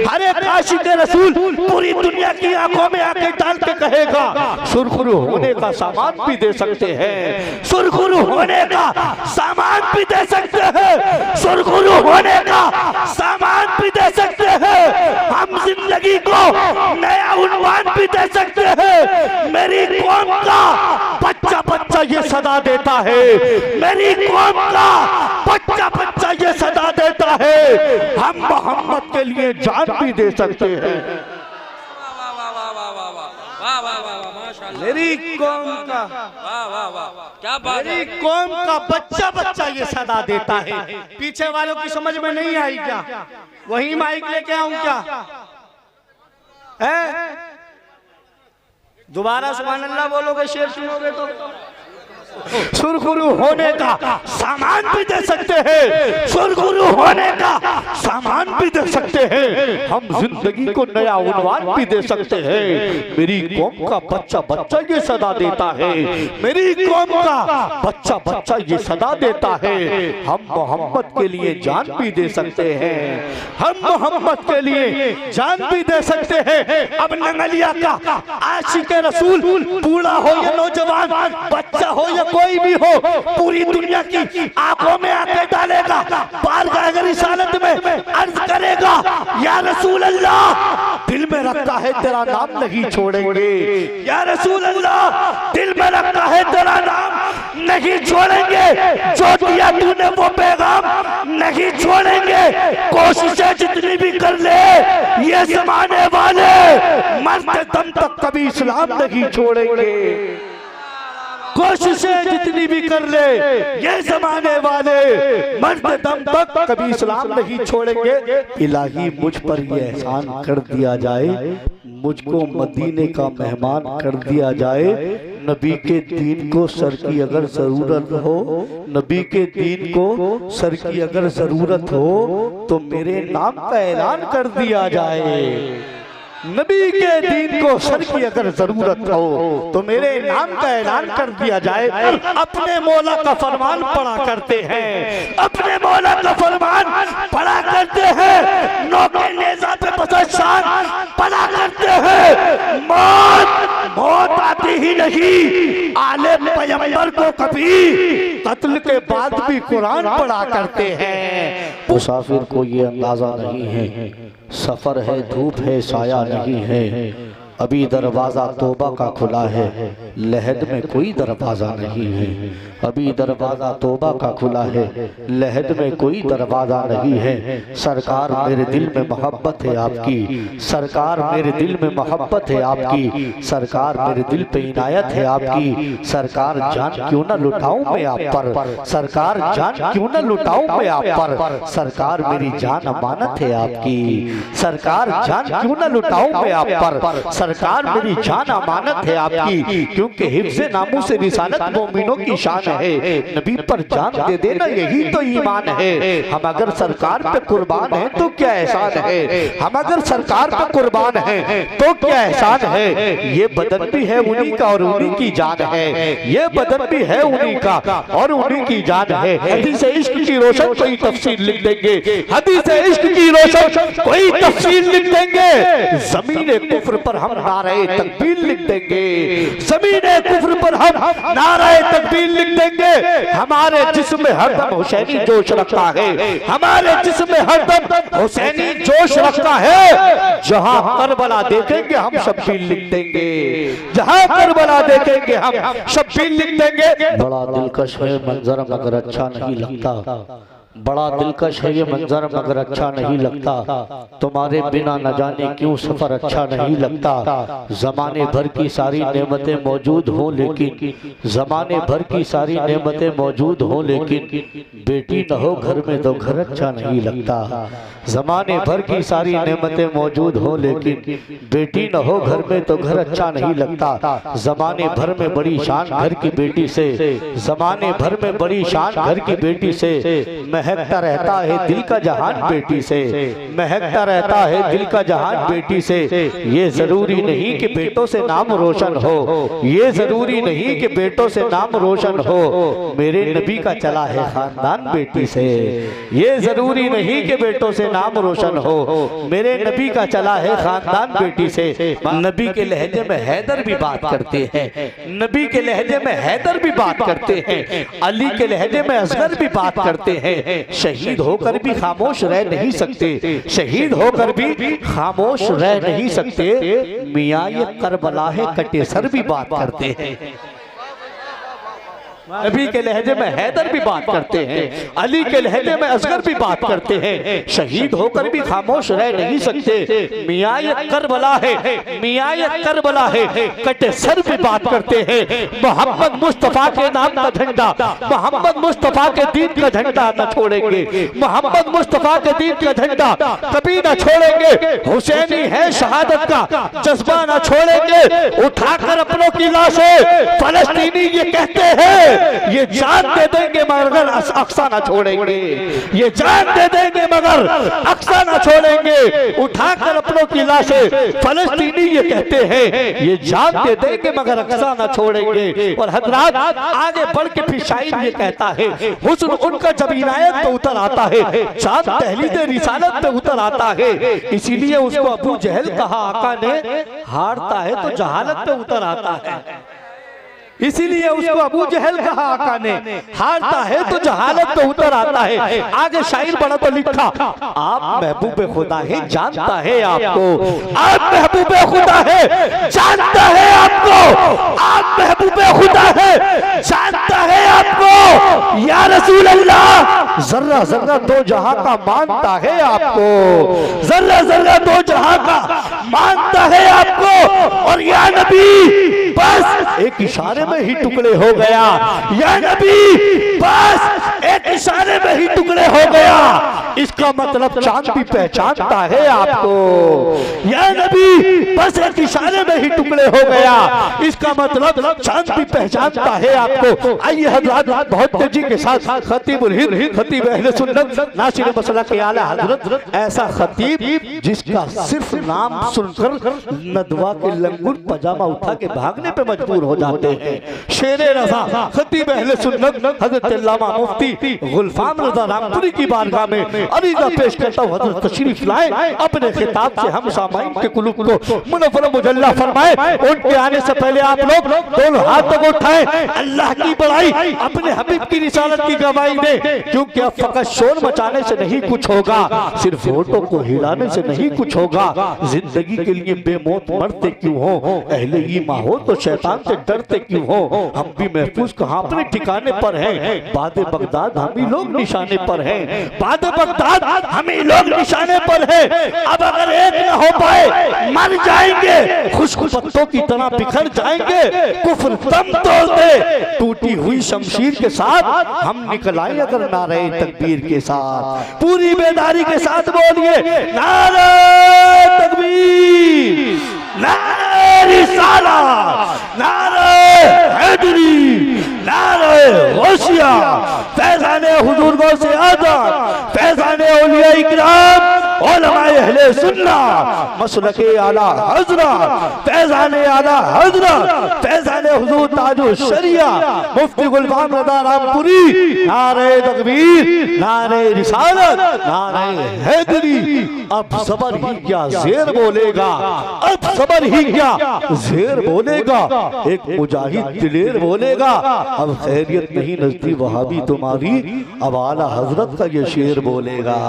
हर एक आशिक रसूल पूरी दुनिया की आंखों में आंखें डाल के कहेगा सुरखरू होने का सामान भी दे सकते हैं, सुरखरू होने का सामान भी दे सकते हैं, सुरखरू होने का सामान भी दे सकते हैं। हम जिंदगी को नया उन्वान भी दे सकते हैं। मेरी कौम का बच्चा बच्चा ये सदा देता है, मेरी कौम का बच्चा बच्चा ये सदा देता है। हम मोहम्मद के लिए जान भी दे सकते हैं। मेरी कौम का क्या बात है? मेरी कौम का बच्चा बच्चा ये सदा देता है। पीछे वालों की समझ में नहीं आई क्या? वही माइक लेके आऊं क्या? है दोबारा सुभान अल्लाह बोलोगे, शेर सुनोगे तो सुरखरू होने का सामान भी दे सकते हैं, सुरखरू होने का सामान भी दे सकते हैं। हम जिंदगी को नया उन्वान भी दे सकते हैं। मेरी कौम का बच्चा बच्चा ये सदा देता है, मेरी कौम का बच्चा बच्चा ये सदा देता है। हम मोहम्मद के लिए जान भी दे सकते हैं, हम मोहम्मद के लिए जान भी दे सकते हैं। अब नंगलिया का आशिक रसूल बूढ़ा हो या नौजवान, बच्चा हो या कोई भी हो, पूरी दुनिया की आंखों में आंखें डालेगा, बारगाह रिसालत में अर्ज करेगा या रसूल अल्लाह दिल में रखा है तेरा नाम नहीं छोड़ेंगे, या रसूल अल्लाह दिल में रखा है तेरा नाम नहीं छोड़ेंगे। जो दिया तूने वो पैगाम नहीं छोड़ेंगे। कोशिशें जितनी भी कर ले ये जमाने वाले मरते दम तक कभी इस्लाम नहीं छोड़ेंगे। कोशिशें जितनी भी कर ले ये जमाने वाले मरते दम तक कभी इस्लाम नहीं छोड़ेंगे। इलाही मुझ पर ये एहसान कर दिया जाए, मुझको मदीने का मेहमान कर दिया जाए। नबी के दीन को सर की अगर जरूरत हो, नबी के दीन को सर की अगर जरूरत हो तो मेरे नाम का ऐलान कर दिया जाए। नबी के दीन को सर की अगर जरूरत हो तो मेरे नाम का ऐलान कर दिया जाए। अपने मौला का फरमान पढ़ा करते हैं, अपने मौला का फरमान पढ़ा करते हैं। नौके नेज़ा पे बसशान पढ़ा करते हैं। मौत आती ही नहीं आले पैगंबर को कभी, कत्ल के बाद भी कुरान पढ़ा करते हैं। मुसाफिर को ये अंदाजा नहीं है, सफर है धूप है साया नहीं है। अभी दरवाजा तौबा का खुला है, लहद में कोई दरवाजा नहीं है। अभी दरवाजा तौबा का खुला है, लहद में कोई दरवाजा नहीं है। सरकार मेरे दिल में मोहब्बत है आपकी, सरकार मेरे दिल में मोहब्बत है आपकी, सरकार मेरे दिल पे इनायत है आपकी। सरकार जान क्यों न लुटाऊं मैं आप पर, सरकार जान क्यों न लुटाऊं मैं आप पर। सरकार मेरी जान अमानत है आपकी, सरकार जान क्यों न लुटाऊं मैं आप पर। सरकार मेरी जान अमानत है आपकी, क्योंकि हिफ्ज़ नामूस रिसालत मोमिनों की शान है। नबी पर जान दे देना यही तो ईमान है। हम अगर सरकार पे कुर्बान हैं तो क्या एहसान है, हम अगर सरकार पे कुर्बान हैं तो क्या एहसान है। ये बदन भी है उन्हीं का और उन्हीं की जान है, ये बदन भी है उन्हीं का और उन्हीं की जान है। हदीस इश्क की रोशन कोई तफसीर लिख देंगे, हदीस इश्क की रोशन कोई तफसीर लिख देंगे। जमीन कुफ्र पर हम नारे तकबीर लिख देंगे, ज़मीने कुफ्र पर हम नारे तकबीर लिख देंगे। हमारे जिस्म में हरदम हुसैनी जोश रखता है, हमारे जिस्म में हरदम हुसैनी जोश रखता है। जहां करबला देखेंगे हम शब्बीर लिख देंगे, जहां करबला देखेंगे हम शब्बीर लिख देंगे। बड़ा दिलकश है मंजर मगर अच्छा नहीं लगता, बड़ा दिलकश है ये मंजर मगर अच्छा नहीं लगता। तुम्हारे बिना न जाने क्यों सफर अच्छा नहीं लगता। जमाने भर की सारी नेमतें मौजूद हो लेकिन, जमाने भर की सारी नेमतें मौजूद हो लेकिन बेटी न हो घर में तो घर अच्छा नहीं लगता। जमाने भर की सारी नेमतें मौजूद हो लेकिन बेटी न हो घर में तो घर अच्छा नहीं लगता। जमाने भर में बड़ी शान घर की बेटी से, जमाने भर में बड़ी शान घर की बेटी से महकता रहता है दिल का जहान बेटी से, महकता रहता है दिल का जहान बेटी से। ये जरूरी नहीं कि बेटों से नाम रोशन हो, ये जरूरी नहीं कि बेटों से नाम रोशन हो, मेरे नबी का चला है खानदान बेटी से। ये जरूरी नहीं कि बेटों से नाम रोशन हो, मेरे नबी का चला है खानदान बेटी से। नबी के लहजे में हैदर भी बात करते हैं, नबी के लहजे में हैदर भी बात करते हैं, अली के लहजे में असगर भी बात करते हैं। शहीद होकर भी खामोश रह नहीं सकते, शहीद होकर भी खामोश रह नहीं सकते। मियाँ ये करबला है कटे सर भी बात करते हैं। नबी के लहजे में हैदर भी बात करते हैं, अली के लहजे में असगर भी बात करते हैं। शहीद होकर भी खामोश रह नहीं सकते। मियाँ ये करबला है, मियाँ ये करबला है कटे सर भी बात करते हैं। मोहम्मद मुस्तफा के नाम का झंडा, मोहम्मद मुस्तफा के दीन का झंडा न छोड़ेंगे, मोहम्मद मुस्तफा के दीन का झंडा कभी न छोड़ेंगे। हुसैनी है शहादत का जज्बा न छोड़ेंगे। उठाकर अपनों की लाशें फलस्तीनी ये कहते हैं ये जान दे देंगे मगर अक्सा ना छोड़ेंगे, ये जान दे देंगे मगर अक्सा ना छोड़ेंगे। उठाकर अपनों की लाशें फलस्तीनी ये कहते हैं ये जान दे देंगे मगर अक्सा ना छोड़ेंगे। और हजरात आगे बढ़ के फिर शायर ये कहता है, हुस्न उनका जब इनायत पे उतर आता है, चाँद तहलीद रिसालत पे उतर आता है, इसीलिए उसको अबू जहल कहा आका ने, हारता है तो जहालत पे उतर आता है। इसीलिए उसको अबू जहल कहा आका ने, हारता है तो जहालत पे उतर आता है। आगे शायर बड़ा तो लिखा, आप महबूब खुदा है जानता है आपको, आप महबूब खुदा है जानता है आपको, आप महबूब खुदा है जानता है आपको। या रसूल अल्लाह जर्रा जर्रा दो जहां का मानता है आपको, जर्रा जर्रा दो जहां का मानता है आपको। और या नबी बस एक इशारे में ही टुकड़े हो गया, या नबी बस एक इशारे में ही टुकड़े हो गया। इसका मतलब चांद भी पहचानता है आपको, या नबी बस एक इशारे में ही टुकड़े हो गया। इसका मतलब चांद भी पहचानता है आपको। आइए हजरत बहुत तेजी के साथ खतीबुल हिंद खतीब अहले सुन्नत नासिर मसला के आला हजरत, ऐसा खतीब जिसका सिर्फ नाम सुनकर नदवा के लंगूर पजामा उठा के भागने पे मजबूर हो जाते हैं। शेरे रज़ा खतीब अहले सुन्नत हजरत अल्लामा मुफ्ती गुलफाम रज़ा रामपुरी की बारगाह में अरीज़ा पेश करता हूं, हजरत तशरीफ लाए, अपने खिताब से हम सामाइन के कुलूब को मुनव्वर मुजल्ला फरमाए। उनके आने से पहले आप लोग दोनों हाथ तक उठाएं, अल्लाह की बड़ाई अपने हबीब की रिसालत की गवाही दें। क्योंकि अब फकत शोर मचाने से नहीं कुछ होगा, सिर्फ होठों को हिलाने से नहीं कुछ होगा। जिंदगी के लिए बेमौत मरते क्यों हो, अहले ईमान हो तो शैतान से डरते क्यों हो। हम भी महफूज कहाँ अपने ठिकाने पर हैं, बादे बगदाद हम ही लोग निशाने पर हैं, बादे बगदाद हम ही लोग निशाने पर हैं। अब अगर एक न हो पाए मर जाएंगे, खुश्क पत्तों की तरह बिखर जाएंगे। कुफ्र दम तोड़ दे टूटी हुई शमशीर के साथ, हम निकल आए अगर नारे तकबीर के साथ। पूरी बेदारी के साथ बोलिए नारे तकबीर, नारे रिसालत, नारे हैदरी, नारे गौसिया, फैज़ाने हुजूर गौसे आज़म, फैज़ाने औलिया इकराम, उलमाए अहले सुन्नत, मसलके आला हज़रत, फैज़ाने आला हज़रत, फैज़ाने हुजूर ताजुल शरिया, मुफ्ती गुलफाम रज़ा रामपुरी, नारे तकबीर, नारे रिसालत, नारे हैदरी। अब सबर ही क्या ज़ेर बोलेगा, अब सबर ही क्या ज़ेर बोलेगा। एक मुजाहिद दिलेर बोलेगा, अब खैरियत नहीं नजदी वहाबी तुम्हारी, अब आला हजरत का ये शेर बोलेगा।